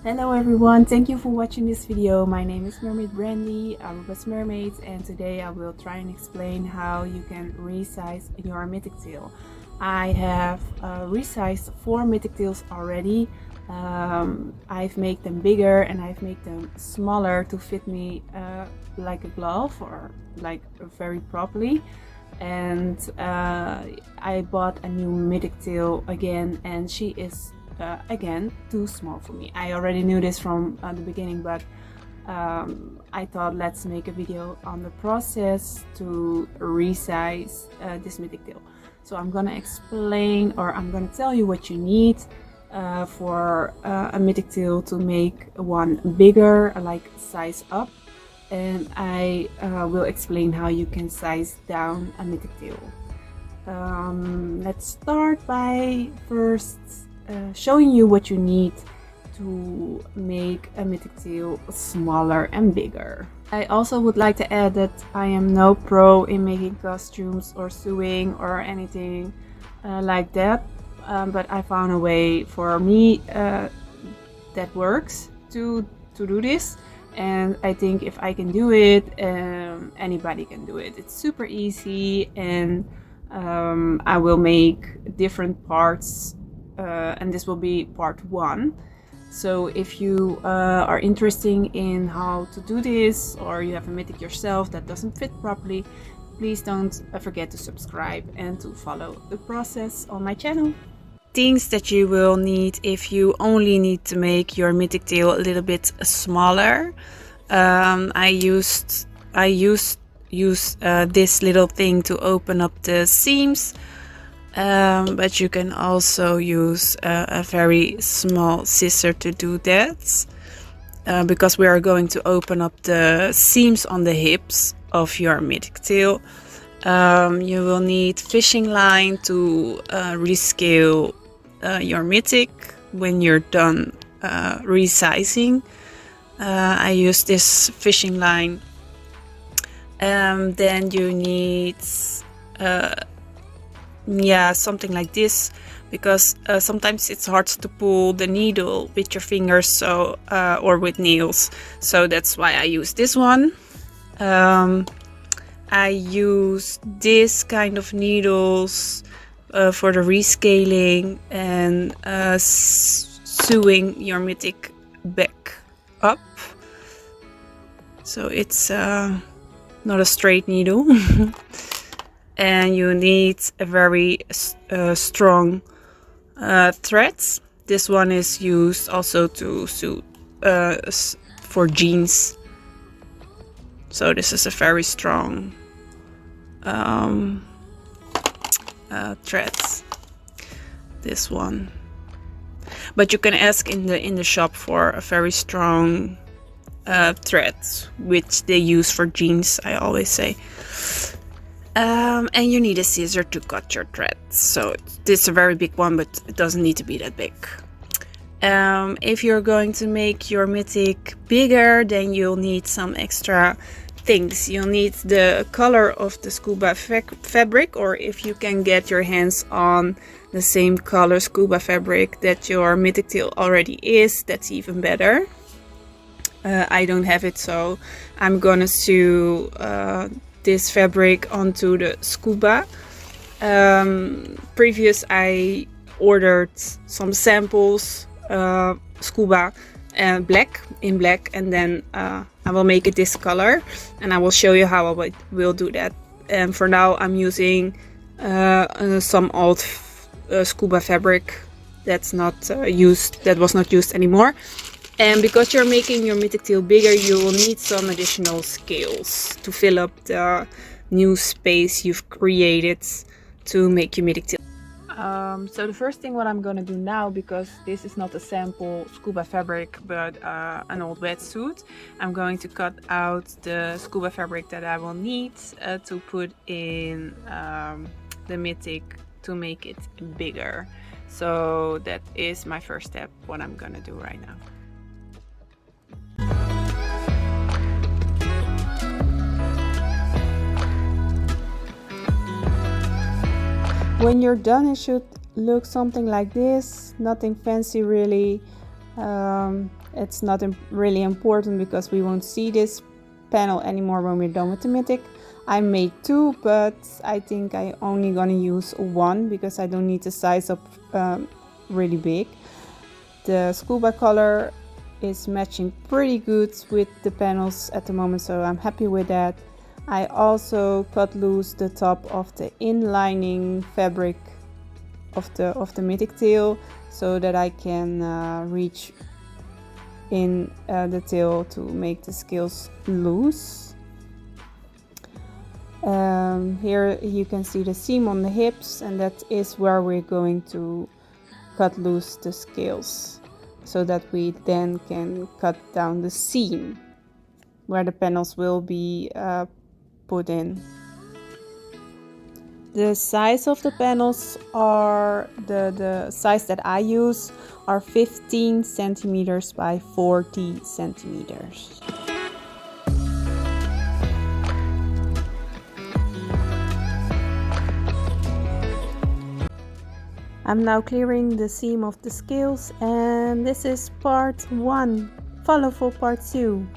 Hello everyone, thank you for watching this video. My name is Mermaid Brandy, I work as Mermaids, and today I will try and explain how you can resize your mythictail. I have resized 4 mythictails already. I've made them bigger and I've made them smaller to fit me like a glove or like very properly. And I bought a new mythictail again, and she is again too small for me. I already knew this from the beginning, but I thought let's make a video on the process to resize this mythictail. So I'm gonna explain, or I'm gonna tell you what you need for a mythictail to make one bigger, like size up, and I will explain how you can size down a mythictail. Let's start by first showing you what you need to make a mythictail smaller and bigger. I also would like to add that I am no pro in making costumes or sewing or anything like that, but I found a way for me that works to do this, and I think if I can do it, anybody can do it. It's super easy, and I will make different parts, and this will be part 1. So if you are interested in how to do this, or you have a mythic yourself that doesn't fit properly, please don't forget to subscribe and to follow the process on my channel. Things that you will need if you only need to make your mythictail a little bit smaller. I used this little thing to open up the seams, but you can also use a very small scissor to do that, because we are going to open up the seams on the hips of your mythictail. You will need fishing line to rescale your mythic when you're done resizing. I use this fishing line. Then you need something like this, because sometimes it's hard to pull the needle with your fingers, so or with nails, so that's why I use this one. I use this kind of needles for the rescaling and sewing your mythic back up, so it's not a straight needle. And you need a very strong threads. This one is used also to sew for jeans, so this is a very strong threads, this one. But you can ask in the shop for a very strong threads, which they use for jeans, I always say. And you need a scissor to cut your threads. So this is a very big one, but it doesn't need to be that big. If you're going to make your mythic bigger, then you'll need some extra things. You'll need the color of the scuba fabric, or if you can get your hands on the same color scuba fabric that your mythictail already is, that's even better. I don't have it, so I'm gonna sew this fabric onto the scuba. Previous I ordered some samples scuba and in black, and then I will make it this color, and I will show you how I will do that. And for now I'm using some old scuba fabric that's not that was not used anymore. And because you're making your mythictail bigger, you will need some additional scales to fill up the new space you've created to make your mythictail. So the first thing what I'm gonna do now, because this is not a sample scuba fabric but an old wetsuit, I'm going to cut out the scuba fabric that I will need to put in the mythic to make it bigger. So that is my first step, what I'm gonna do right now. When you're done, it should look something like this. Nothing fancy really. It's not really important because we won't see this panel anymore when we're done with the mythic. I made 2, but I think I only gonna use 1 because I don't need to size up really big. The scuba color is matching pretty good with the panels at the moment, so I'm happy with that. I also cut loose the top of the inlining fabric of the mythictail so that I can reach in the tail to make the scales loose. Here you can see the seam on the hips, and that is where we're going to cut loose the scales so that we then can cut down the seam where the panels will be put in. The size of the panels are the size that I use are 15 centimeters by 40 centimeters. I'm now clearing the seam of the scales, and this is part 1. Follow for part 2.